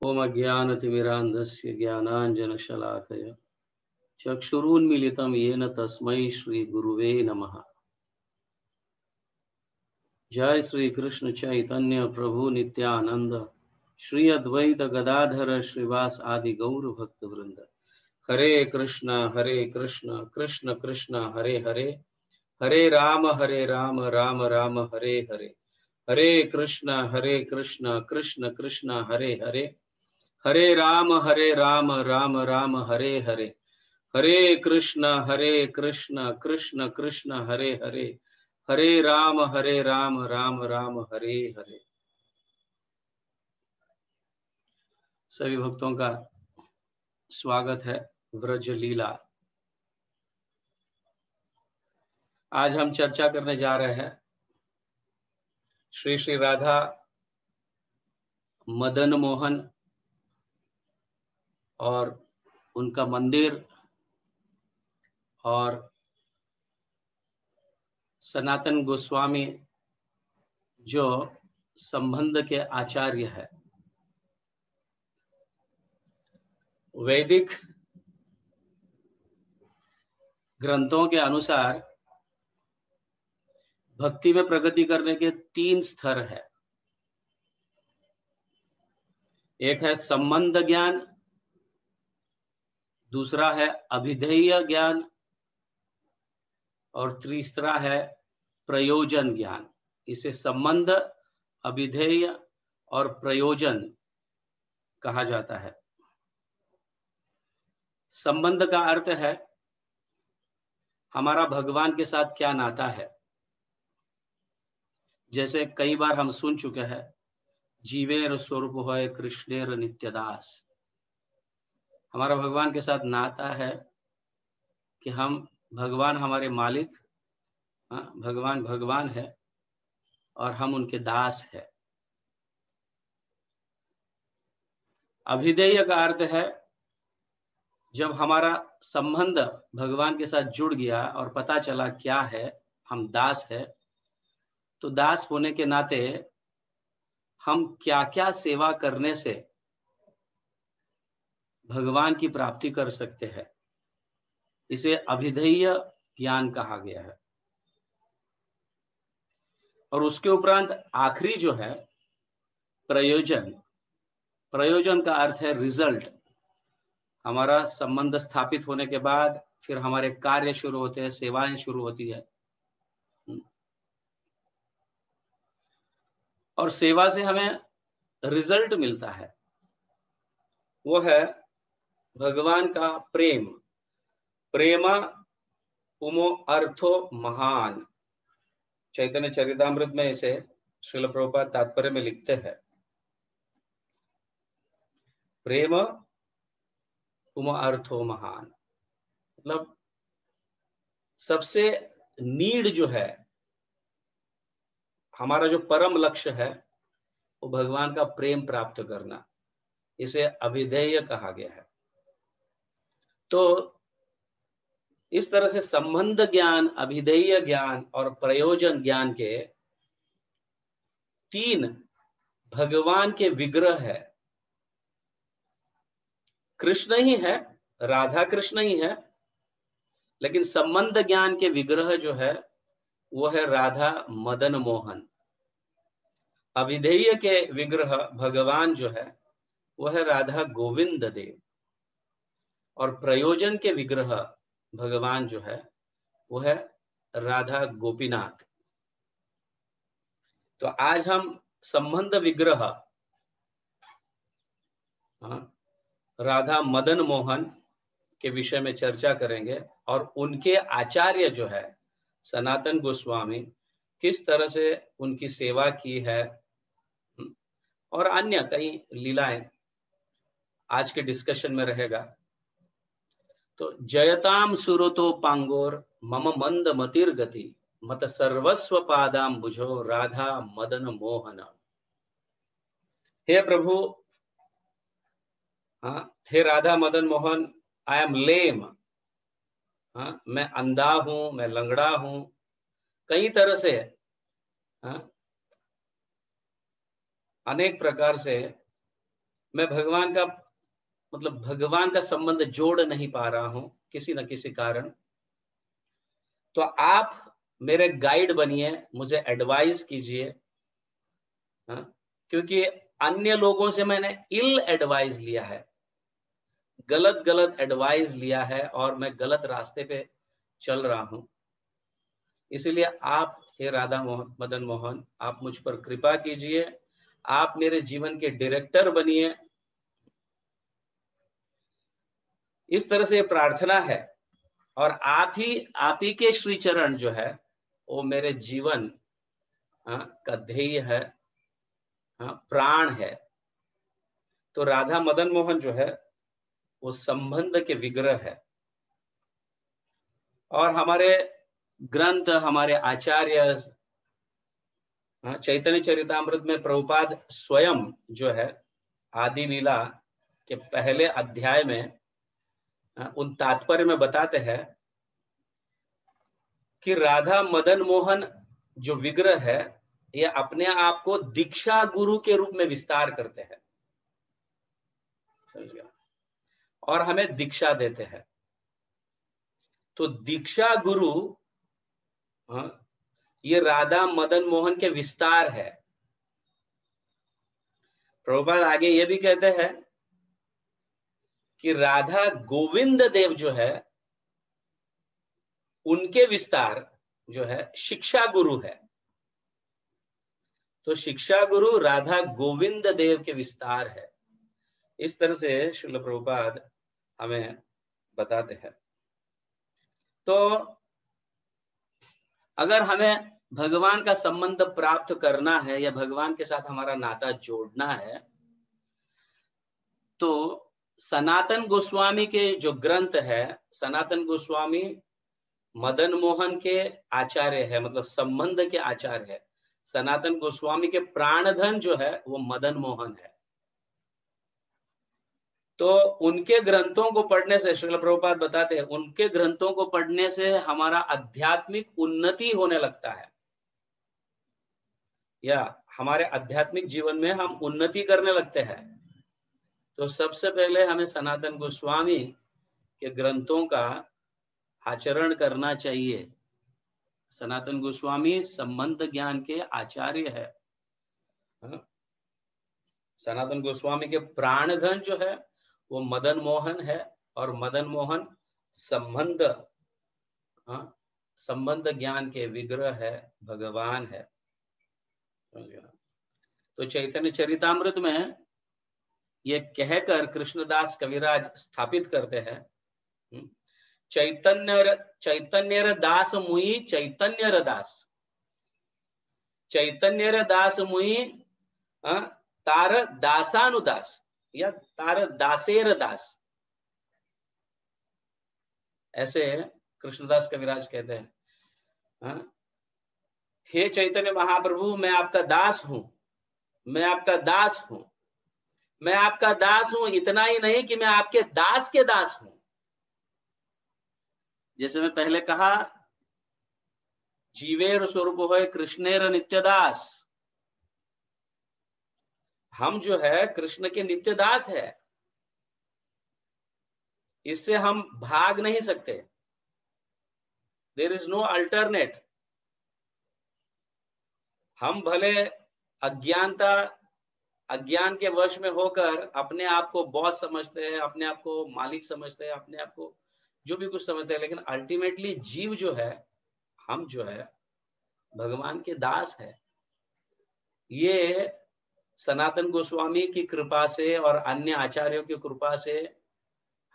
ओम अज्ञानतिमिरान्धस्य ज्ञानाञ्जनशलाकया चक्षुरुन्मीलितं येन तस्मै श्रीगुरुवे नमः। जय श्री कृष्ण चैतन्य प्रभु नित्यानंद, श्री अद्वैत गदाधर श्रीवास आदि गौर भक्त वृंद। हरे कृष्ण कृष्ण कृष्ण हरे हरे, हरे राम राम राम हरे हरे। हरे कृष्ण कृष्ण कृष्ण हरे हरे, हरे राम राम राम हरे हरे। हरे कृष्ण कृष्ण कृष्ण हरे हरे, हरे राम राम राम हरे हरे। सभी भक्तों का स्वागत है व्रज लीला। आज हम चर्चा करने जा रहे हैं श्री श्री राधा मदन मोहन और उनका मंदिर और सनातन गोस्वामी जो संबंध के आचार्य है। वैदिक ग्रंथों के अनुसार भक्ति में प्रगति करने के 3 स्तर है। एक है संबंध ज्ञान, दूसरा है अभिधेय ज्ञान और तीसरा है प्रयोजन ज्ञान। इसे संबंध, अभिधेय और प्रयोजन कहा जाता है। संबंध का अर्थ है हमारा भगवान के साथ क्या नाता है। जैसे कई बार हम सुन चुके हैं, जीवेर स्वरूप होय कृष्णेर नित्यदास। हमारा भगवान के साथ नाता है कि हम भगवान हमारे मालिक, भगवान भगवान है और हम उनके दास है। अभिधेय का अर्थ है जब हमारा संबंध भगवान के साथ जुड़ गया और पता चला क्या है, हम दास है, तो दास होने के नाते हम क्या क्या सेवा करने से भगवान की प्राप्ति कर सकते हैं, इसे अभिधेय ज्ञान कहा गया है। और उसके उपरांत आखिरी जो है प्रयोजन। प्रयोजन का अर्थ है रिजल्ट। हमारा संबंध स्थापित होने के बाद फिर हमारे कार्य शुरू होते हैं, सेवाएं शुरू होती है और सेवा से हमें रिजल्ट मिलता है। वो है भगवान का प्रेम। प्रेमा उमो अर्थो महान। चैतन्य चरितामृत में इसे श्रील प्रभुपाद तात्पर्य में लिखते हैं, प्रेम उमो अर्थो महान। मतलब सबसे नीड जो है, हमारा जो परम लक्ष्य है, वो भगवान का प्रेम प्राप्त करना। इसे अभिधेय कहा गया है। तो इस तरह से संबंध ज्ञान, अभिधेय ज्ञान और प्रयोजन ज्ञान के 3 भगवान के विग्रह है। कृष्ण ही है, राधा कृष्ण ही है, लेकिन संबंध ज्ञान के विग्रह जो है वो है राधा मदन मोहन। अभिधेय के विग्रह भगवान जो है वो है राधा गोविंद देव और प्रयोजन के विग्रह भगवान जो है वो है राधा गोपीनाथ। तो आज हम संबंध विग्रह राधा मदन मोहन के विषय में चर्चा करेंगे और उनके आचार्य जो है सनातन गोस्वामी किस तरह से उनकी सेवा की है और अन्य कई लीलाएं आज के डिस्कशन में रहेगा। तो जयताम सुरतो पांगोर मम मंद मतिर गति मत सर्वस्व पादाम बुझो राधा मदन मोहन। हे प्रभु, हे राधा मदन मोहन, आई एम लेम। मैं अंधा हूं, मैं लंगड़ा हूं, कई तरह से अनेक प्रकार से मैं भगवान का मतलब भगवान का संबंध जोड़ नहीं पा रहा हूं किसी न किसी कारण, तो आप मेरे गाइड बनिए, मुझे एडवाइस कीजिए। हाँ, क्योंकि अन्य लोगों से मैंने इल एडवाइस लिया है, गलत गलत एडवाइस लिया है और मैं गलत रास्ते पे चल रहा हूं। इसीलिए आप हे राधा मोहन मदन मोहन, आप मुझ पर कृपा कीजिए, आप मेरे जीवन के डायरेक्टर बनिए। इस तरह से प्रार्थना है, और आप ही के श्री चरण जो है वो मेरे जीवन का ध्येय है, प्राण है। तो राधा मदन मोहन जो है वो संबंध के विग्रह है। और हमारे ग्रंथ, हमारे आचार्य चैतन्य चरितामृत में प्रभुपाद स्वयं जो है आदि लीला के पहले अध्याय में उन तात्पर्य में बताते हैं कि राधा मदन मोहन जो विग्रह है ये अपने आप को दीक्षा गुरु के रूप में विस्तार करते हैं, समझ गया, और हमें दीक्षा देते हैं। तो दीक्षा गुरु ये राधा मदन मोहन के विस्तार है। प्रभुपाद आगे ये भी कहते हैं कि राधा गोविंद देव जो है उनके विस्तार जो है शिक्षा गुरु है। तो शिक्षा गुरु राधा गोविंद देव के विस्तार है। इस तरह से श्रील प्रभुपाद हमें बताते हैं। तो अगर हमें भगवान का संबंध प्राप्त करना है या भगवान के साथ हमारा नाता जोड़ना है, तो सनातन गोस्वामी के जो ग्रंथ है, सनातन गोस्वामी मदन मोहन के आचार्य है, मतलब संबंध के आचार्य है। सनातन गोस्वामी के प्राणधन जो है वो मदन मोहन है। तो उनके ग्रंथों को पढ़ने से, श्रील प्रभुपाद बताते हैं, उनके ग्रंथों को पढ़ने से हमारा आध्यात्मिक उन्नति होने लगता है, या हमारे आध्यात्मिक जीवन में हम उन्नति करने लगते हैं। तो सबसे पहले हमें सनातन गोस्वामी के ग्रंथों का आचरण करना चाहिए। सनातन गोस्वामी संबंध ज्ञान के आचार्य है। सनातन गोस्वामी के प्राणधन जो है वो मदन मोहन है, और मदन मोहन संबंध ज्ञान के विग्रह है, भगवान है। तो चैतन्य चरितामृत में ये कहकर कृष्णदास कविराज स्थापित करते हैं, चैतन्य दास मुई चैतन्य दास, चैतन्य दास मुई तार दासानुदास या तार दासेर दास, ऐसे कृष्णदास कविराज कहते हैं। हे चैतन्य महाप्रभु, मैं आपका दास हूं, मैं आपका दास हूं, मैं आपका दास हूं। इतना ही नहीं कि मैं आपके दास के दास हूं। जैसे मैं पहले कहा, जीवेर स्वरूप होय कृष्णेर नित्य दास, हम जो है कृष्ण के नित्य दास है, इससे हम भाग नहीं सकते। There is no alternate. हम भले अज्ञान के वश में होकर अपने आप को बॉस समझते हैं, अपने आप को मालिक समझते हैं, अपने आप को जो भी कुछ समझते हैं, लेकिन अल्टीमेटली जीव जो है, हम जो है भगवान के दास है। ये सनातन गोस्वामी की कृपा से और अन्य आचार्यों की कृपा से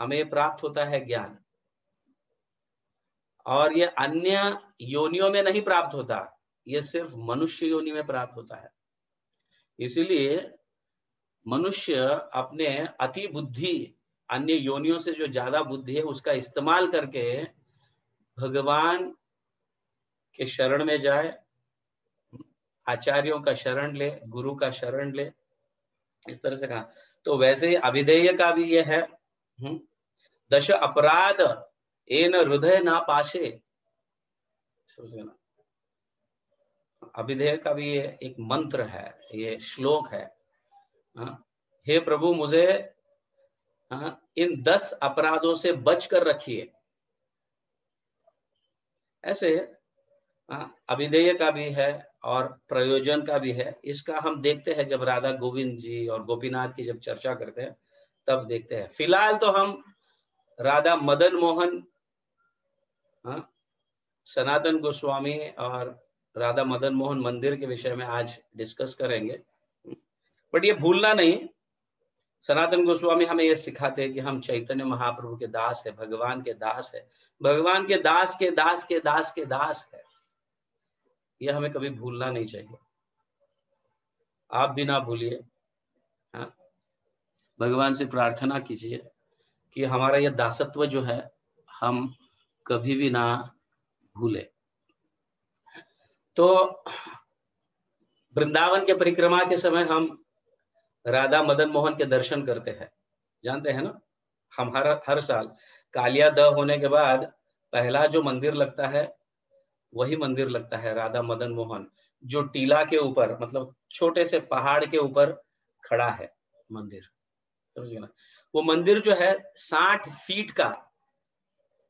हमें प्राप्त होता है ज्ञान, और ये अन्य योनियों में नहीं प्राप्त होता, ये सिर्फ मनुष्य योनि में प्राप्त होता है। इसीलिए मनुष्य अपने अति बुद्धि, अन्य योनियों से जो ज्यादा बुद्धि है, उसका इस्तेमाल करके भगवान के शरण में जाए, आचार्यों का शरण ले, गुरु का शरण ले, इस तरह से कहा। तो वैसे ही अभिधेय का भी ये है, दश अपराध एन हृदय ना पाशे, ना। अभिधेय का भी ये एक मंत्र है, ये श्लोक है। हे प्रभु मुझे इन 10 अपराधों से बच कर रखिए। ऐसे अभिधेय का भी है और प्रयोजन का भी है। इसका हम देखते हैं जब राधा गोविंद जी और गोपीनाथ की जब चर्चा करते हैं तब देखते हैं। फिलहाल तो हम राधा मदन मोहन, सनातन गोस्वामी और राधा मदन मोहन मंदिर के विषय में आज डिस्कस करेंगे। बट ये भूलना नहीं, सनातन गोस्वामी हमें ये सिखाते हैं कि हम चैतन्य महाप्रभु के दास है, भगवान के दास है, भगवान के दास के दास के दास के दास है। यह हमें कभी भूलना नहीं चाहिए। आप भी ना भूलिए। भगवान से प्रार्थना कीजिए कि हमारा यह दासत्व जो है हम कभी भी ना भूले। तो वृंदावन के परिक्रमा के समय हम राधा मदन मोहन के दर्शन करते हैं, जानते हैं ना। हम हर साल कालिया दह होने के बाद पहला जो मंदिर लगता है वही मंदिर लगता है राधा मदन मोहन, जो टीला के ऊपर, मतलब छोटे से पहाड़ के ऊपर खड़ा है मंदिर, समझिए ना। वो मंदिर जो है 60 फीट का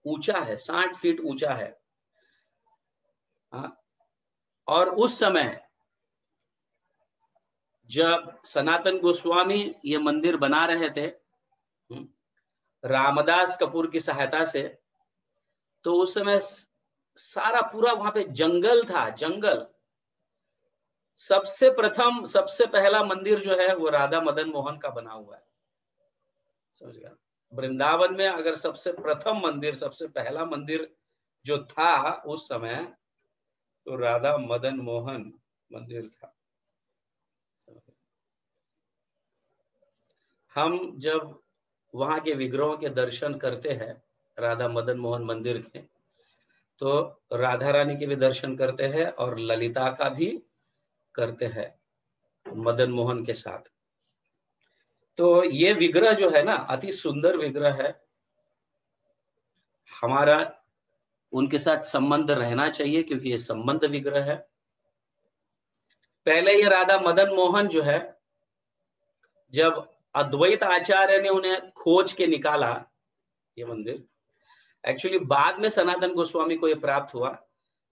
ऊंचा है, 60 फीट ऊंचा है। और उस समय जब सनातन गोस्वामी ये मंदिर बना रहे थे रामदास कपूर की सहायता से, तो उस समय सारा पूरा वहां पे जंगल था, जंगल। सबसे पहला मंदिर जो है वो राधा मदन मोहन का बना हुआ है, समझ गया। वृंदावन में अगर सबसे प्रथम मंदिर, सबसे पहला मंदिर जो था उस समय, तो राधा मदन मोहन मंदिर था। हम जब वहां के विग्रहों के दर्शन करते हैं राधा मदन मोहन मंदिर के, तो राधा रानी के भी दर्शन करते हैं और ललिता का भी करते हैं मदन मोहन के साथ। तो ये विग्रह जो है ना, अति सुंदर विग्रह है। हमारा उनके साथ संबंध रहना चाहिए क्योंकि ये संबंध विग्रह है। पहले ये राधा मदन मोहन जो है, जब अद्वैत आचार्य ने उन्हें खोज के निकाला ये मंदिर, एक्चुअली बाद में सनातन गोस्वामी को ये प्राप्त हुआ,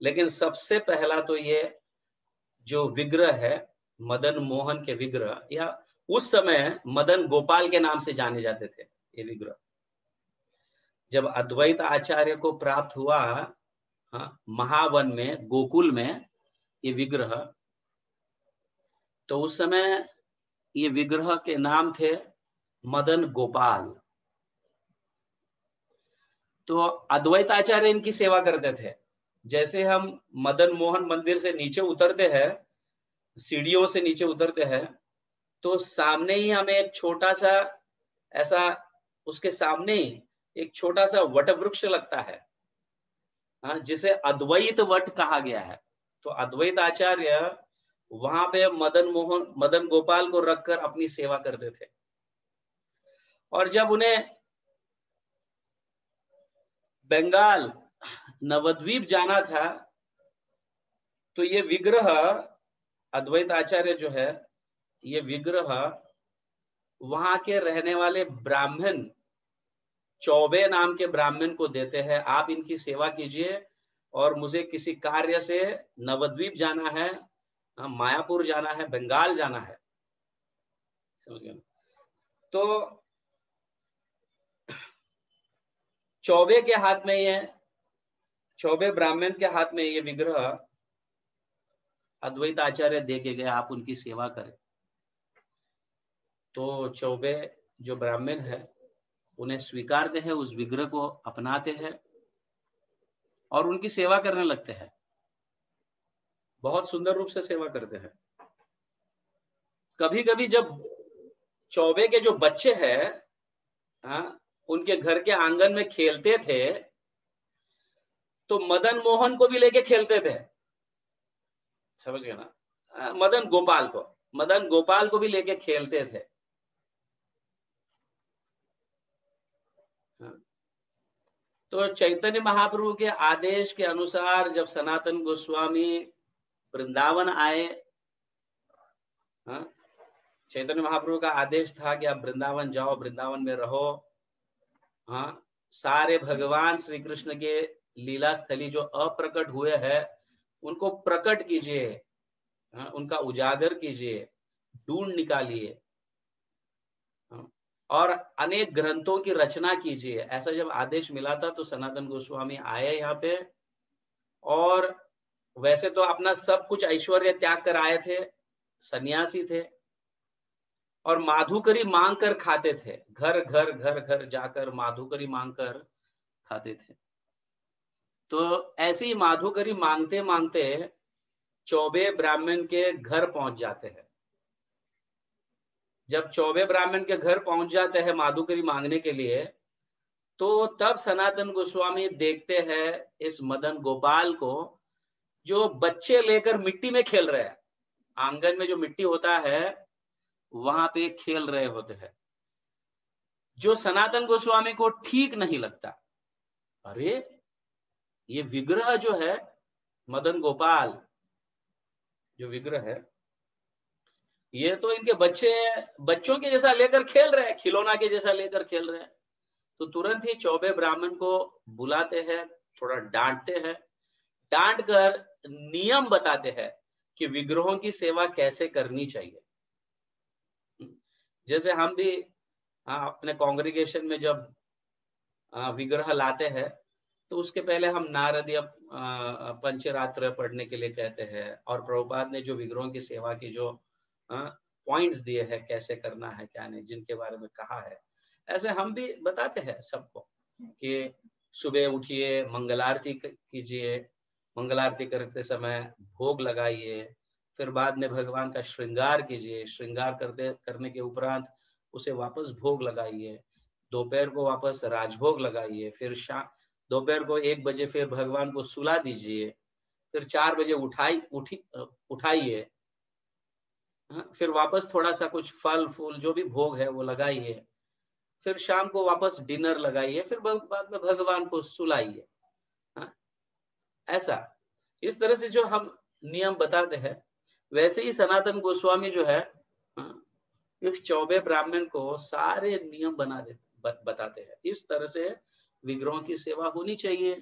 लेकिन सबसे पहला तो ये जो विग्रह है मदन मोहन के विग्रह, या उस समय मदन गोपाल के नाम से जाने जाते थे ये विग्रह। जब अद्वैत आचार्य को प्राप्त हुआ महावन में, गोकुल में ये विग्रह, तो उस समय ये विग्रह के नाम थे मदन गोपाल। तो अद्वैत आचार्य इनकी सेवा करते थे। जैसे हम मदन मोहन मंदिर से नीचे उतरते हैं, सीढ़ियों से नीचे उतरते हैं, तो सामने ही हमें एक छोटा सा ऐसा, उसके सामने ही एक छोटा सा वट वृक्ष लगता है, जिसे अद्वैत वट कहा गया है। तो अद्वैत आचार्य वहां पे मदन गोपाल को रखकर अपनी सेवा करते थे। और जब उन्हें बंगाल नवद्वीप जाना था, तो ये विग्रह अद्वैत आचार्य जो है, ये विग्रह वहां के रहने वाले ब्राह्मण, चौबे नाम के ब्राह्मण को देते हैं, आप इनकी सेवा कीजिए और मुझे किसी कार्य से नवद्वीप जाना है, मायापुर जाना है, बंगाल जाना है, समझ गए। तो चौबे के हाथ में ये, चौबे ब्राह्मण के हाथ में ये विग्रह अद्वैत आचार्य दे के गए, आप उनकी सेवा करें। तो चौबे जो ब्राह्मण है उन्हें स्वीकारते हैं, उस विग्रह को अपनाते हैं और उनकी सेवा करने लगते हैं। बहुत सुंदर रूप से सेवा करते हैं। कभी कभी जब चौबे के जो बच्चे हैं उनके घर के आंगन में खेलते थे, तो मदन मोहन को भी लेके खेलते थे, समझ गए ना। मदन गोपाल को भी लेके खेलते थे। तो चैतन्य महाप्रभु के आदेश के अनुसार जब सनातन गोस्वामी वृंदावन आए, चैतन्य महाप्रभु का आदेश था कि आप वृंदावन जाओ, वृंदावन में रहो। हाँ, सारे भगवान श्री कृष्ण के लीला स्थली जो अप्रकट हुए हैं उनको प्रकट कीजिए, उनका उजागर कीजिए, ढूंढ निकालिए, और अनेक ग्रंथों की रचना कीजिए। ऐसा जब आदेश मिला था तो सनातन गोस्वामी आए यहाँ पे, और वैसे तो अपना सब कुछ ऐश्वर्य त्याग कर आए थे, सन्यासी थे, और माधुकरी मांग कर खाते थे। घर घर घर घर जाकर माधुकरी मांग कर खाते थे। तो ऐसी ही माधुकरी मांगते मांगते चौबे ब्राह्मण के घर पहुंच जाते हैं। जब चौबे ब्राह्मण के घर पहुंच जाते हैं माधुकरी मांगने के लिए, तो तब सनातन गोस्वामी देखते हैं इस मदन गोपाल को, जो बच्चे लेकर मिट्टी में खेल रहे हैं। आंगन में जो मिट्टी होता है वहां पे खेल रहे होते हैं, जो सनातन गोस्वामी को ठीक नहीं लगता। अरे ये विग्रह जो है, मदन गोपाल जो विग्रह है, ये तो इनके बच्चों के जैसा लेकर खेल रहे हैं, खिलौना के जैसा लेकर खेल रहे हैं। तो तुरंत ही चौबे ब्राह्मण को बुलाते हैं, थोड़ा डांटते हैं, डांट कर नियम बताते हैं कि विग्रहों की सेवा कैसे करनी चाहिए। जैसे हम भी अपने कांग्रीगेशन में जब विग्रह लाते हैं तो उसके पहले हम नारदीय पंचरात्र पढ़ने के लिए कहते हैं, और प्रभुपाद ने जो विग्रहों की सेवा की जो पॉइंट्स दिए हैं, कैसे करना है क्या नहीं, जिनके बारे में कहा है, ऐसे हम भी बताते हैं सबको कि सुबह उठिए, मंगल आरती कीजिए, मंगल आरती करते समय भोग लगाइए, फिर बाद में भगवान का श्रृंगार कीजिए, श्रृंगार करने के उपरांत उसे वापस भोग लगाइए, दोपहर को वापस राजभोग लगाइए, फिर दोपहर को 1 बजे फिर भगवान को सुला दीजिए, फिर 4 बजे उठाइए, फिर वापस थोड़ा सा कुछ फल फूल जो भी भोग है वो लगाइए, फिर शाम को वापस डिनर लगाइए, फिर बाद में भगवान को सुलाइए। ऐसा इस तरह से जो हम नियम बताते हैं, वैसे ही सनातन गोस्वामी जो है इस चौबे ब्राह्मण को सारे नियम बताते हैं। इस तरह से विग्रहों की सेवा होनी चाहिए,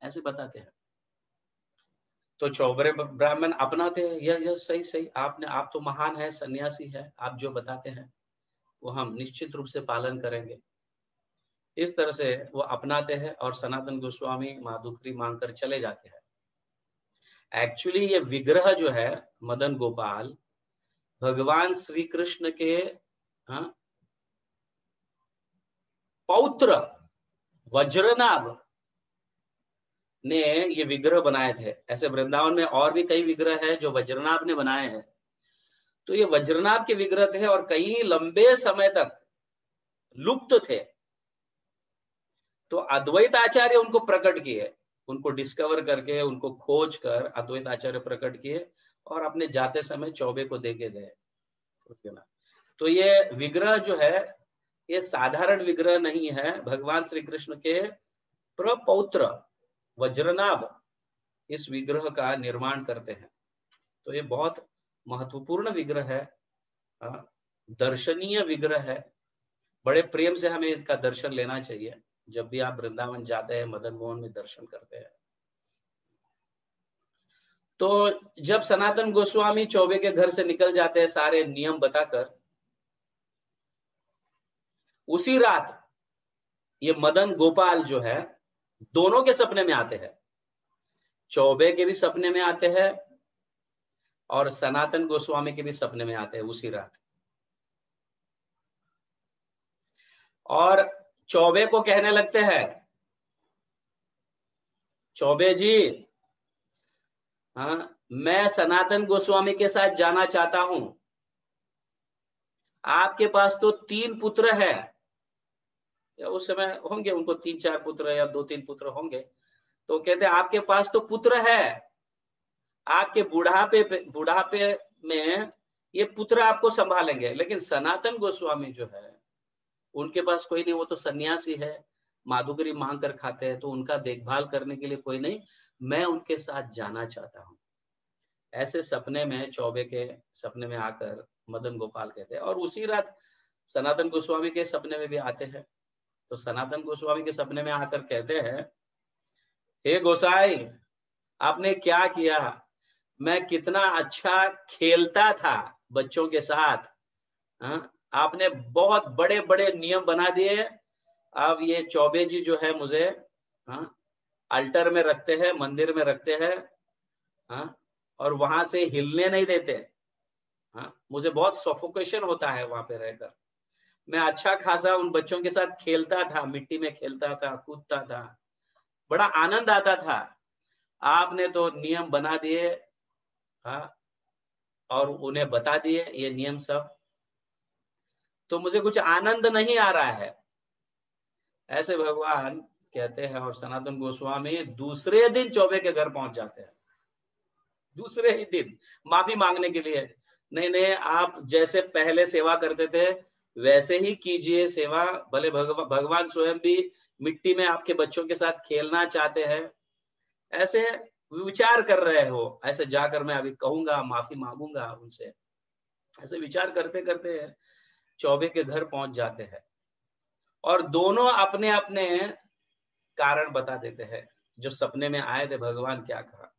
ऐसे बताते हैं। तो चौबे ब्राह्मण अपनाते हैं, यह सही आप तो महान है, सन्यासी है, आप जो बताते हैं वो हम निश्चित रूप से पालन करेंगे। इस तरह से वो अपनाते हैं और सनातन गोस्वामी माधुकरी मांगकर चले जाते हैं। एक्चुअली ये विग्रह जो है मदन गोपाल, भगवान श्री कृष्ण के पौत्र वज्रनाभ ने ये विग्रह बनाए थे। ऐसे वृंदावन में और भी कई विग्रह है जो वज्रनाभ ने बनाए हैं। तो ये वज्रनाभ के विग्रह थे और कई लंबे समय तक लुप्त थे। तो अद्वैत आचार्य उनको प्रकट किए, उनको डिस्कवर करके, उनको खोज कर अद्वैत आचार्य प्रकट किए और अपने जाते समय चौबे को देके गए। तो ये विग्रह जो है ये साधारण विग्रह नहीं है, भगवान श्री कृष्ण के प्रपौत्र वज्रनाभ इस विग्रह का निर्माण करते हैं। तो ये बहुत महत्वपूर्ण विग्रह है, दर्शनीय विग्रह है। बड़े प्रेम से हमें इसका दर्शन लेना चाहिए। जब भी आप वृंदावन जाते हैं, मदन मोहन में दर्शन करते हैं। तो जब सनातन गोस्वामी चौबे के घर से निकल जाते हैं सारे नियम बताकर, उसी रात ये मदन गोपाल जो है दोनों के सपने में आते हैं। चौबे के भी सपने में आते हैं और सनातन गोस्वामी के भी सपने में आते हैं उसी रात। और चौबे को कहने लगते हैं, चौबे जी, मैं सनातन गोस्वामी के साथ जाना चाहता हूं। आपके पास तो 3 पुत्र है, या उस समय होंगे उनको 3-4 पुत्र या 2-3 पुत्र होंगे। तो कहते हैं आपके पास तो पुत्र है, आपके बुढ़ापे में ये पुत्र आपको संभालेंगे, लेकिन सनातन गोस्वामी जो है उनके पास कोई नहीं, वो तो सन्यासी है, माधुकरी मांग कर खाते हैं, तो उनका देखभाल करने के लिए कोई नहीं, मैं उनके साथ जाना चाहता हूं। ऐसे सपने में, चौबे के सपने में आकर मदन गोपाल कहते हैं। और उसी रात सनातन गोस्वामी के सपने में भी आते हैं। तो सनातन गोस्वामी के सपने में आकर कहते हैं, हे गोसाई, आपने क्या किया, मैं कितना अच्छा खेलता था बच्चों के साथ, आपने बहुत बड़े बड़े नियम बना दिए। अब ये चौबे जी जो है मुझे अल्टर में रखते हैं, मंदिर में रखते हैं, और वहां से हिलने नहीं देते। मुझे बहुत सफोकेशन होता है वहां पे रहकर। मैं अच्छा खासा उन बच्चों के साथ खेलता था, मिट्टी में खेलता था, कूदता था, बड़ा आनंद आता था। आपने तो नियम बना दिए, और उन्हें बता दिए ये नियम सब, तो मुझे कुछ आनंद नहीं आ रहा है, ऐसे भगवान कहते हैं। और सनातन गोस्वामी दूसरे दिन चौबे के घर पहुंच जाते हैं, दूसरे ही दिन माफी मांगने के लिए। नहीं नहीं, आप जैसे पहले सेवा करते थे वैसे ही कीजिए सेवा। भले भगवान स्वयं भी मिट्टी में आपके बच्चों के साथ खेलना चाहते हैं, ऐसे विचार कर रहे हो, ऐसे जाकर मैं अभी कहूंगा, माफी मांगूंगा उनसे। ऐसे विचार करते करते चौबे के घर पहुंच जाते हैं, और दोनों अपने अपने कारण बता देते हैं, जो सपने में आए थे भगवान क्या कहा।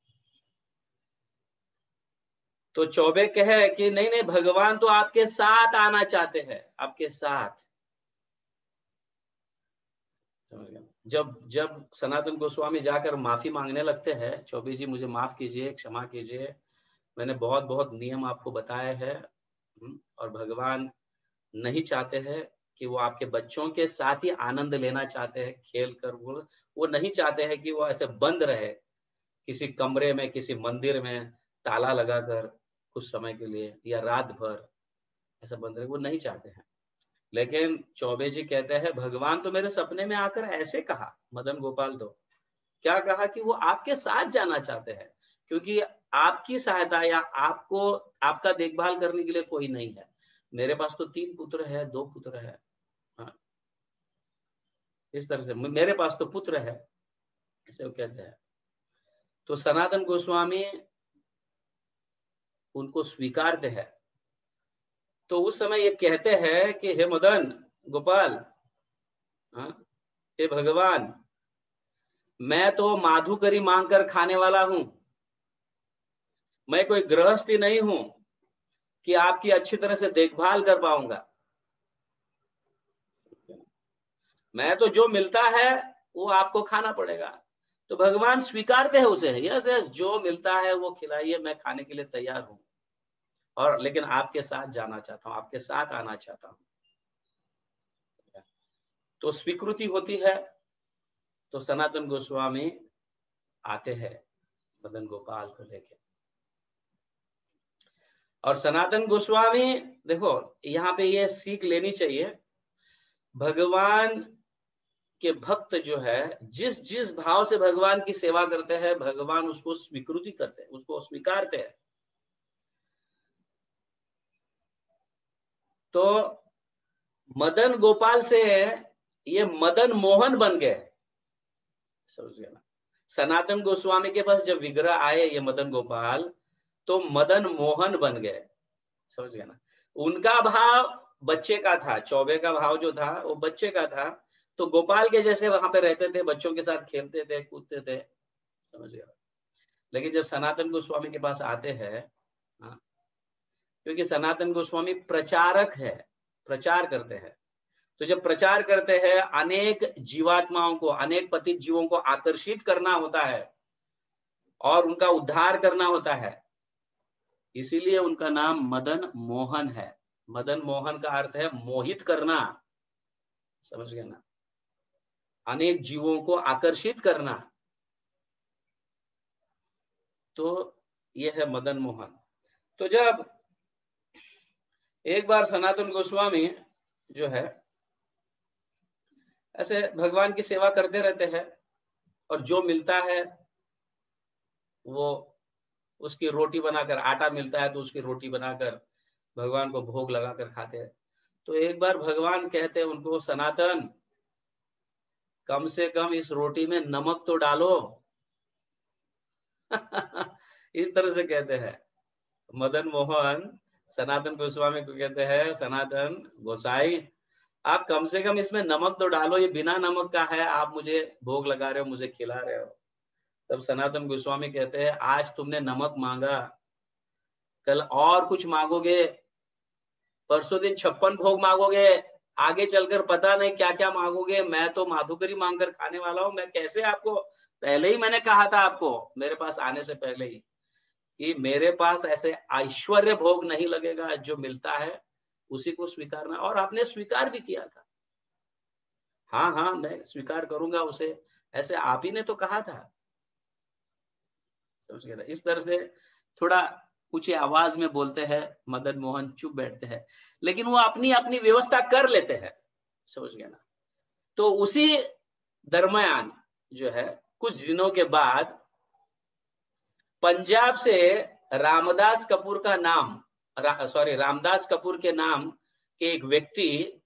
तो चौबे कहे कि नहीं नहीं, भगवान तो आपके साथ आना चाहते हैं, आपके साथ। जब जब सनातन गोस्वामी जाकर माफी मांगने लगते हैं, चौबे जी मुझे माफ कीजिए, क्षमा कीजिए, मैंने बहुत बहुत नियम आपको बताए हैं, और भगवान नहीं चाहते हैं कि वो आपके बच्चों के साथ ही आनंद लेना चाहते हैं खेल कर। वो नहीं चाहते हैं कि वो ऐसे बंद रहे किसी कमरे में, किसी मंदिर में ताला लगाकर कुछ समय के लिए या रात भर ऐसा बंद रहे, वो नहीं चाहते हैं। लेकिन चौबे जी कहते हैं, भगवान तो मेरे सपने में आकर ऐसे कहा, मदन गोपाल तो क्या कहा कि वो आपके साथ जाना चाहते हैं, क्योंकि आपकी सहायता या आपको आपका देखभाल करने के लिए कोई नहीं है। मेरे पास तो 3 पुत्र है, 2 पुत्र है, इस तरह से मेरे पास तो पुत्र है, ऐसे वो कहते हैं। तो सनातन गोस्वामी उनको स्वीकारते हैं। तो उस समय ये कहते हैं कि हे मदन गोपाल, हे भगवान, मैं तो माधुकरी मांगकर खाने वाला हूं, मैं कोई गृहस्थी नहीं हूं कि आपकी अच्छी तरह से देखभाल कर पाऊंगा। मैं तो जो मिलता है वो आपको खाना पड़ेगा। तो भगवान स्वीकारते हैं उसे, यस यस, जो मिलता है वो खिलाइए, मैं खाने के लिए तैयार हूं, और लेकिन आपके साथ जाना चाहता हूं, आपके साथ आना चाहता हूं। तो स्वीकृति होती है। तो सनातन गोस्वामी आते हैं मदन गोपाल को लेके। और सनातन गोस्वामी, देखो यहाँ पे ये सीख लेनी चाहिए, भगवान के भक्त जो है जिस जिस भाव से भगवान की सेवा करते हैं, भगवान उसको स्वीकृति करते हैं, उसको स्वीकारते हैं। तो मदन गोपाल से ये मदन मोहन बन गए, समझ गए ना। सनातन गोस्वामी के पास जब विग्रह आए ये मदन गोपाल, तो मदन मोहन बन गए, समझ गए ना। उनका भाव बच्चे का था, चौबे का भाव जो था वो बच्चे का था, तो गोपाल के जैसे वहां पे रहते थे, बच्चों के साथ खेलते थे, कूदते थे, समझ गया। लेकिन जब सनातन गोस्वामी के पास आते हैं, क्योंकि सनातन गोस्वामी प्रचारक है, प्रचार करते हैं, तो जब प्रचार करते हैं अनेक जीवात्माओं को, अनेक पतित जीवों को आकर्षित करना होता है और उनका उद्धार करना होता है, इसीलिए उनका नाम मदन मोहन है। मदन मोहन का अर्थ है मोहित करना, समझ गए ना, अनेक जीवों को आकर्षित करना। तो यह है मदन मोहन। तो जब एक बार सनातन गोस्वामी जो है ऐसे भगवान की सेवा करते रहते हैं, और जो मिलता है वो उसकी रोटी बनाकर, आटा मिलता है तो उसकी रोटी बनाकर भगवान को भोग लगाकर खाते हैं। तो एक बार भगवान कहते हैं उनको, सनातन कम से कम इस रोटी में नमक तो डालो। इस तरह से कहते हैं। मदन मोहन सनातन गोस्वामी को कहते हैं, सनातन गोसाई आप कम से कम इसमें नमक तो डालो, ये बिना नमक का है, आप मुझे भोग लगा रहे हो, मुझे खिला रहे हो। तब सनातन गोस्वामी कहते हैं, आज तुमने नमक मांगा, कल और कुछ मांगोगे, परसों दिन 56 भोग मांगोगे, आगे चलकर पता नहीं क्या क्या मांगोगे। मैं तो माधुकरी मांगकर खाने वाला हूं। मैं कैसे आपको, पहले ही मैंने कहा था आपको मेरे पास आने से पहले ही कि मेरे पास ऐसे ऐश्वर्य भोग नहीं लगेगा, जो मिलता है उसी को स्वीकारना। और आपने स्वीकार भी किया था। हाँ हाँ मैं स्वीकार करूंगा उसे, ऐसे आप ही ने तो कहा था। समझ गए ना? इस तरह से थोड़ा ऊंची आवाज में बोलते हैं, मदन मोहन चुप बैठते हैं, लेकिन वो अपनी अपनी व्यवस्था कर लेते हैं। समझ गए ना? तो उसी दरमियान जो है कुछ दिनों के बाद पंजाब से रामदास कपूर का नाम, रामदास कपूर के नाम के एक व्यक्ति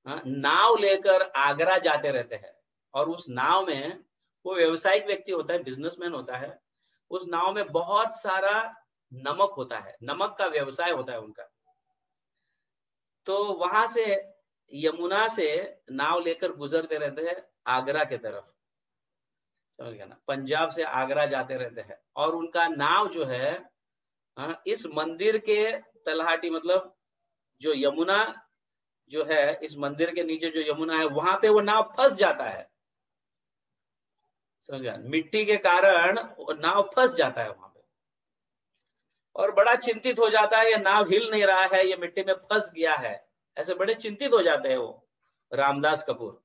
नाव लेकर आगरा जाते रहते हैं। और उस नाव में, वो व्यवसायिक व्यक्ति होता है, बिजनेसमैन होता है, उस नाव में बहुत सारा नमक होता है, नमक का व्यवसाय होता है उनका। तो वहां से यमुना से नाव लेकर गुजरते रहते हैं आगरा के तरफ। समझ गया ना? पंजाब से आगरा जाते रहते हैं। और उनका नाव जो है इस मंदिर के तलहाटी, मतलब जो यमुना जो है, इस मंदिर के नीचे जो यमुना है, वहां पे वो नाव फंस जाता है। समझ गया? मिट्टी के कारण वो नाव फंस जाता है वहां पे, और बड़ा चिंतित हो जाता है, ये नाव हिल नहीं रहा है, ये मिट्टी में फंस गया है। ऐसे बड़े चिंतित हो जाते हैं वो रामदास कपूर।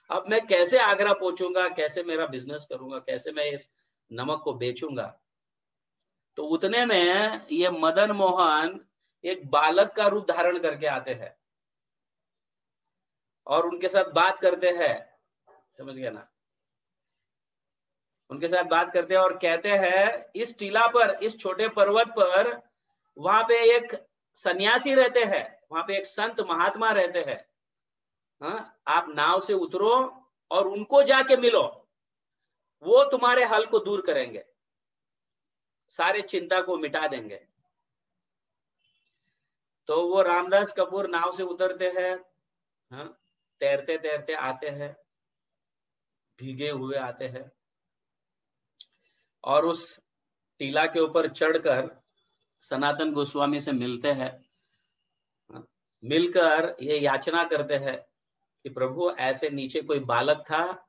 अब मैं कैसे आगरा पहुंचूंगा, कैसे मेरा बिजनेस करूंगा, कैसे मैं इस नमक को बेचूंगा। तो उतने में ये मदन मोहन एक बालक का रूप धारण करके आते हैं और उनके साथ बात करते हैं। समझ गया ना? उनके साथ बात करते हैं और कहते हैं, इस टीला पर, इस छोटे पर्वत पर, वहां पे एक सन्यासी रहते हैं, वहां पे एक संत महात्मा रहते हैं। आप नाव से उतरो और उनको जाके मिलो, वो तुम्हारे हल को दूर करेंगे, सारे चिंता को मिटा देंगे। तो वो रामदास कपूर नाव से उतरते हैं, तैरते तैरते आते हैं, भीगे हुए आते हैं, और उस टीला के ऊपर चढ़कर सनातन गोस्वामी से मिलते हैं। मिलकर ये याचना करते हैं कि प्रभु, ऐसे नीचे कोई बालक था,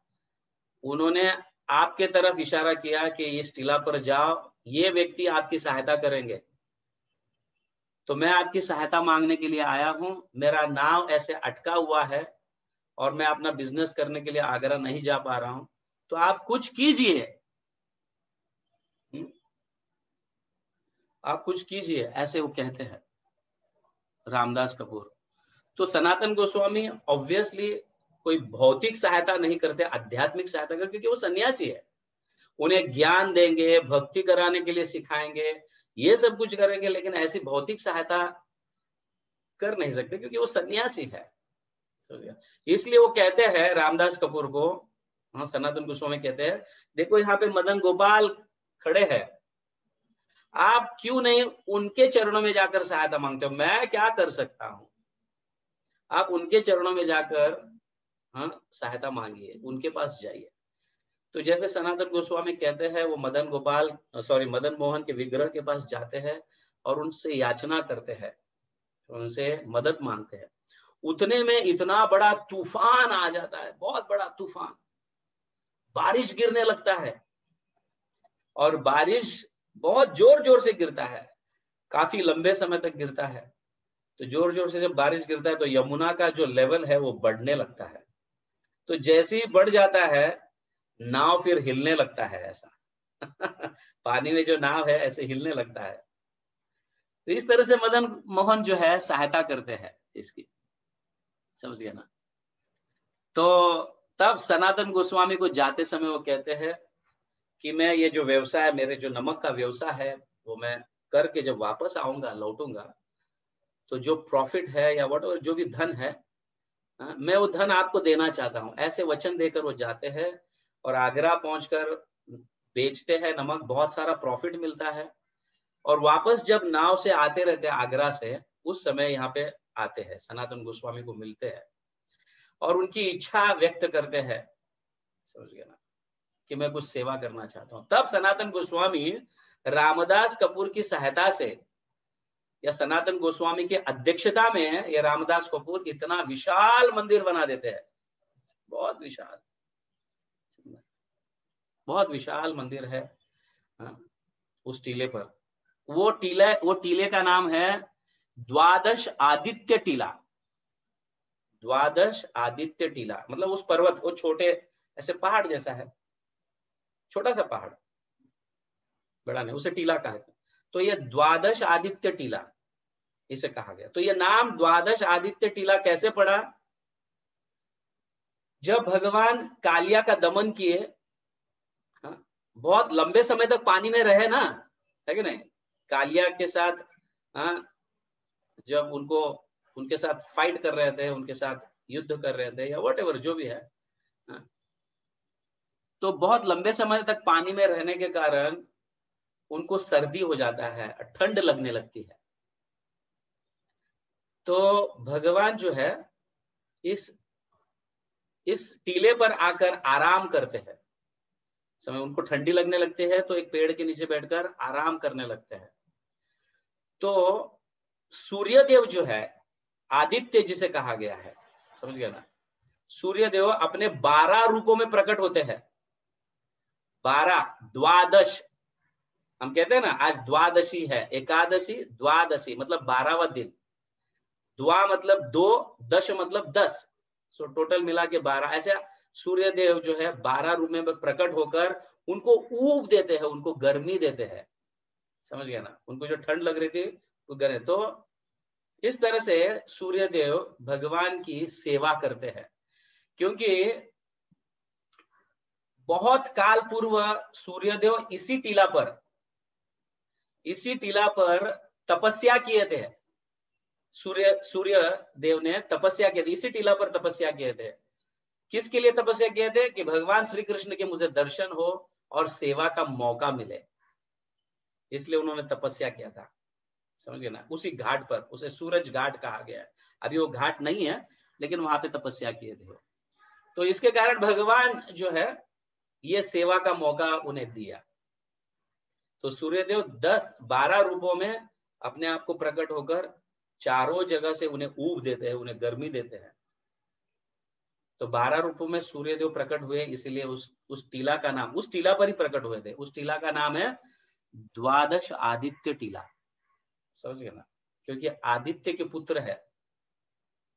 उन्होंने आपके तरफ इशारा किया कि इस टीला पर जाओ, ये व्यक्ति आपकी सहायता करेंगे। तो मैं आपकी सहायता मांगने के लिए आया हूं। मेरा नाव ऐसे अटका हुआ है और मैं अपना बिजनेस करने के लिए आगरा नहीं जा पा रहा हूं, तो आप कुछ कीजिए, आप कुछ कीजिए, ऐसे वो कहते हैं रामदास कपूर। तो सनातन गोस्वामी ऑब्वियसली कोई भौतिक सहायता नहीं करते, आध्यात्मिक सहायता करते, क्योंकि वो सन्यासी है। उन्हें ज्ञान देंगे, भक्ति कराने के लिए सिखाएंगे, ये सब कुछ करेंगे, लेकिन ऐसी भौतिक सहायता कर नहीं सकते क्योंकि वो सन्यासी है। इसलिए वो कहते हैं रामदास कपूर को, सनातन गोस्वामी कहते हैं, देखो यहाँ पे मदन गोपाल खड़े हैं, आप क्यों नहीं उनके चरणों में जाकर सहायता मांगते हो? मैं क्या कर सकता हूं, आप उनके चरणों में जाकर सहायता मांगिए, उनके पास जाइए। तो जैसे सनातन गोस्वामी कहते हैं, वो मदन मोहन के विग्रह के पास जाते हैं और उनसे याचना करते हैं, उनसे मदद मांगते हैं। उतने में इतना बड़ा तूफान आ जाता है, बहुत बड़ा तूफान, बारिश गिरने लगता है, और बारिश बहुत जोर जोर से गिरता है, काफी लंबे समय तक गिरता है। तो जोर जोर से जब बारिश गिरता है तो यमुना का जो लेवल है वो बढ़ने लगता है। तो जैसे ही बढ़ जाता है, नाव फिर हिलने लगता है, ऐसा पानी में जो नाव है ऐसे हिलने लगता है। तो इस तरह से मदन मोहन जो है सहायता करते हैं इसकी। समझ गया ना? तो तब सनातन गोस्वामी को जाते समय वो कहते हैं कि मैं ये जो व्यवसाय, मेरे जो नमक का व्यवसाय है, वो मैं करके जब वापस आऊंगा, लौटूंगा, तो जो प्रॉफिट है या व्हाटएवर जो भी धन है, मैं वो धन आपको देना चाहता हूं। ऐसे वचन देकर वो जाते हैं और आगरा पहुंचकर बेचते हैं नमक, बहुत सारा प्रॉफिट मिलता है। और वापस जब नाव से आते रहते हैं आगरा से, उस समय यहाँ पे आते हैं, सनातन गोस्वामी को मिलते हैं और उनकी इच्छा व्यक्त करते हैं, समझ गए ना, कि मैं कुछ सेवा करना चाहता हूँ। तब सनातन गोस्वामी रामदास कपूर की सहायता से या सनातन गोस्वामी की अध्यक्षता में ये रामदास कपूर इतना विशाल मंदिर बना देते हैं, बहुत विशाल, बहुत विशाल मंदिर है। हाँ, उस टीले पर, वो टीले का नाम है द्वादश आदित्य टीला। द्वादश आदित्य टीला मतलब उस पर्वत, वो छोटे ऐसे पहाड़ जैसा है, छोटा सा पहाड़, बड़ा नहीं, उसे टीला कहा है। तो ये द्वादश आदित्य टीला इसे कहा गया। तो ये नाम द्वादश आदित्य टीला कैसे पड़ा? जब भगवान कालिया का दमन किए, बहुत लंबे समय तक पानी में रहे ना, है कि नहीं, कालिया के साथ, जब उनके साथ फाइट कर रहे थे, उनके साथ युद्ध कर रहे थे या व्हाटएवर जो भी है, तो बहुत लंबे समय तक पानी में रहने के कारण उनको सर्दी हो जाता है, ठंड लगने लगती है। तो भगवान जो है इस टीले पर आकर आराम करते हैं। समय उनको ठंडी लगने लगती है तो एक पेड़ के नीचे बैठकर आराम करने लगते हैं। तो सूर्यदेव जो है, आदित्य जिसे कहा गया है, समझ गया ना, सूर्यदेव अपने 12 रूपों में प्रकट होते हैं। 12, द्वादश, हम कहते हैं ना आज द्वादशी है, एकादशी, द्वादशी मतलब 12वां दिन। द्वा मतलब 2, दश मतलब 10, सो टोटल मिला के 12। ऐसे सूर्यदेव जो है 12 रूप में प्रकट होकर उनको ऊब देते हैं, उनको गर्मी देते हैं, समझ गया ना, उनको जो ठंड लग रही थी वो गर्मी। तो इस तरह से सूर्यदेव भगवान की सेवा करते हैं, क्योंकि बहुत काल पूर्व सूर्यदेव इसी टीला पर तपस्या किए थे। सूर्य देव ने तपस्या की थी, इसी टीला पर तपस्या किए थे। किसके लिए तपस्या किए थे? कि भगवान श्री कृष्ण के मुझे दर्शन हो और सेवा का मौका मिले, इसलिए उन्होंने तपस्या किया था, समझ गए ना। उसी घाट पर, उसे सूरज घाट कहा गया है, अभी वो घाट नहीं है लेकिन वहां पे तपस्या किए थे। तो इसके कारण भगवान जो है ये सेवा का मौका उन्हें दिया। तो सूर्यदेव 12 रूपों में अपने आप को प्रकट होकर चारों जगह से उन्हें ऊब देते हैं, उन्हें गर्मी देते हैं। तो 12 रूपों में सूर्यदेव प्रकट हुए, इसीलिए उस टीला का नाम, उस टीला पर ही प्रकट हुए थे, उस टीला का नाम है द्वादश आदित्य टीला, समझ गए ना, क्योंकि आदित्य के पुत्र है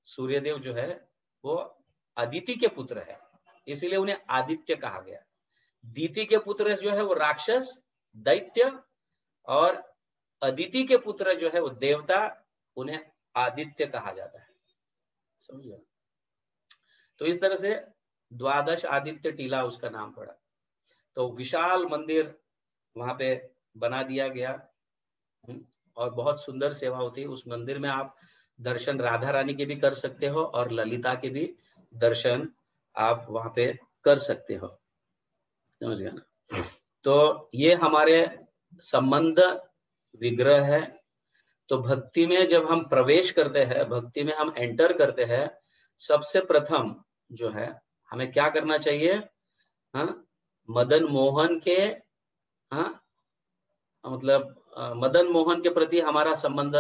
सूर्यदेव, जो है वो अदिति के पुत्र है, इसीलिए उन्हें आदित्य कहा गया। दीति के पुत्र जो है वो राक्षस दैत्य, और अदिति के पुत्र जो है वो देवता, उन्हें आदित्य कहा जाता है, समझिए। तो इस तरह से द्वादश आदित्य टीला उसका नाम पड़ा। तो विशाल मंदिर वहां पे बना दिया गया और बहुत सुंदर सेवा होती है उस मंदिर में। आप दर्शन राधा रानी के भी कर सकते हो और ललिता के भी दर्शन आप वहां पे कर सकते हो, समझ गए ना। तो ये हमारे संबंध विग्रह है। तो भक्ति में जब हम प्रवेश करते हैं, भक्ति में हम एंटर करते हैं, सबसे प्रथम जो है हमें क्या करना चाहिए? मदन मोहन के, मतलब मदन मोहन के प्रति हमारा संबंध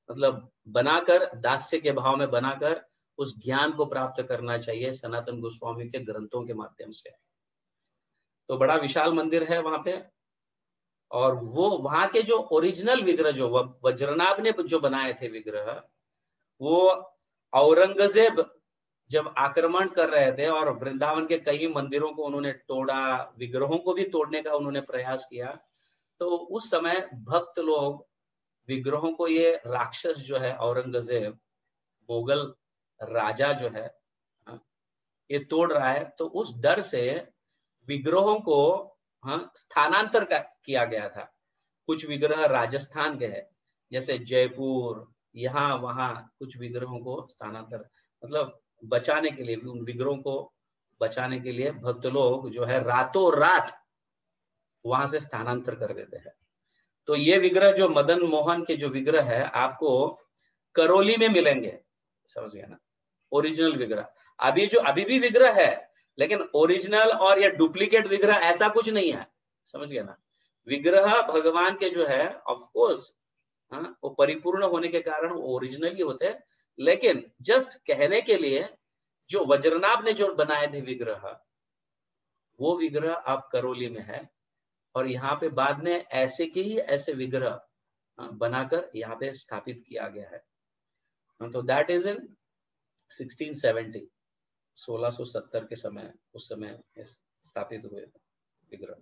मतलब बनाकर, दास्य के भाव में बनाकर उस ज्ञान को प्राप्त करना चाहिए सनातन गोस्वामी के ग्रंथों के माध्यम से। तो बड़ा विशाल मंदिर है वहां पे, और वो वहां के जो ओरिजिनल विग्रह, जो वज्रनाभ ने जो बनाए थे विग्रह, वो औरंगजेब जब आक्रमण कर रहे थे और वृंदावन के कई मंदिरों को उन्होंने तोड़ा, विग्रहों को भी तोड़ने का उन्होंने प्रयास किया, तो उस समय भक्त लोग विग्रहों को, ये राक्षस जो है औरंगजेब, मुगल राजा जो है, ये तोड़ रहा है, तो उस डर से विग्रहों को स्थानांतर किया गया था। कुछ विग्रह राजस्थान के हैं, जैसे जयपुर, यहाँ वहां कुछ विग्रहों को स्थानांतर, मतलब बचाने के लिए, उन विग्रहों को बचाने के लिए भक्त लोग जो है रातों रात वहां से स्थानांतर कर देते हैं। तो ये विग्रह जो मदन मोहन के जो विग्रह है आपको करौली में मिलेंगे, समझ गया ना, ओरिजिनल विग्रह। अभी भी विग्रह है, लेकिन ओरिजिनल और या डुप्लीकेट विग्रह ऐसा कुछ नहीं है, समझ गया ना। विग्रह भगवान के जो है ऑफ कोर्स वो परिपूर्ण होने के कारण ओरिजिनल ही होते हैं, लेकिन जस्ट कहने के लिए जो वज्रनाभ ने जो बनाए थे विग्रह, वो विग्रह आप करौली में है, और यहाँ पे बाद में ऐसे के ही ऐसे विग्रह बनाकर यहाँ पे स्थापित किया गया है। तो दैट इज इन 1670, 1670 के समय, उस समय स्थापित हुए विग्रह।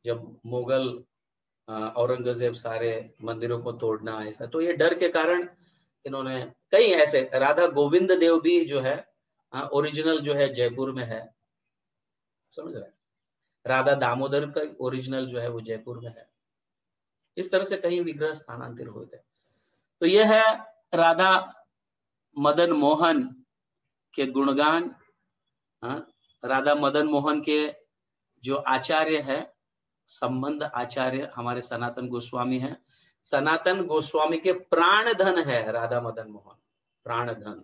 जब मुगल औरंगजेब सारे मंदिरों को तोड़ना ऐसा, तो ये डर के कारण इन्होंने कई ऐसे, राधा गोविंद देव भी जो है ओरिजिनल जो है जयपुर में है, समझ रहे हैं। राधा दामोदर का ओरिजिनल जो है वो जयपुर में है। इस तरह से कई विग्रह स्थानांतरित हुए थे। तो यह है राधा मदन मोहन के गुणगान। राधा मदन मोहन के जो आचार्य है, संबंध आचार्य हमारे सनातन गोस्वामी हैं। सनातन गोस्वामी के प्राण धन है राधा मदन मोहन, प्राण धन।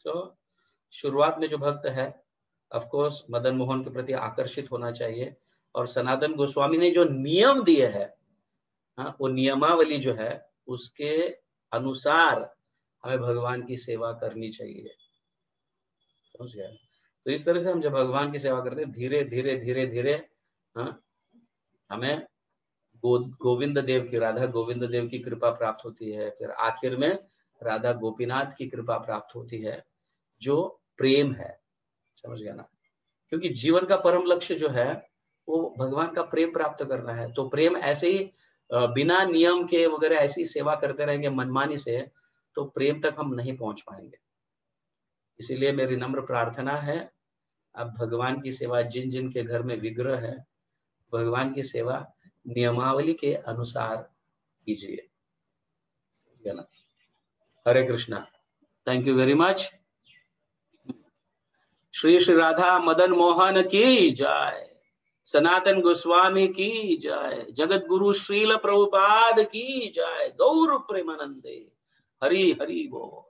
तो शुरुआत में जो भक्त है ऑफ कोर्स मदन मोहन के प्रति आकर्षित होना चाहिए, और सनातन गोस्वामी ने जो नियम दिए हैं वो नियमावली जो है उसके अनुसार हमें भगवान की सेवा करनी चाहिए, समझ गया। तो इस तरह से हम जब भगवान की सेवा करते हैं, धीरे धीरे धीरे धीरे हमें गोविंद देव की, राधा गोविंद देव की कृपा प्राप्त होती है, फिर आखिर में राधा गोपीनाथ की कृपा प्राप्त होती है, जो प्रेम है, समझ गया ना। क्योंकि जीवन का परम लक्ष्य जो है वो भगवान का प्रेम प्राप्त करना है। तो प्रेम ऐसे ही बिना नियम के वगैरह ऐसी सेवा करते रहेंगे मनमानी से, तो प्रेम तक हम नहीं पहुंच पाएंगे। इसीलिए मेरी नम्र प्रार्थना है, अब भगवान की सेवा, जिन जिन के घर में विग्रह है, भगवान की सेवा नियमावली के अनुसार कीजिए, है ना। Hare Krishna, thank you very much. Shri Shri Radha Madan Mohan की जय, सनातन गोस्वामी की जय, जगत गुरु श्रील प्रभुपाद की जय, गौर प्रेमानंदे, हरि हरि बोल।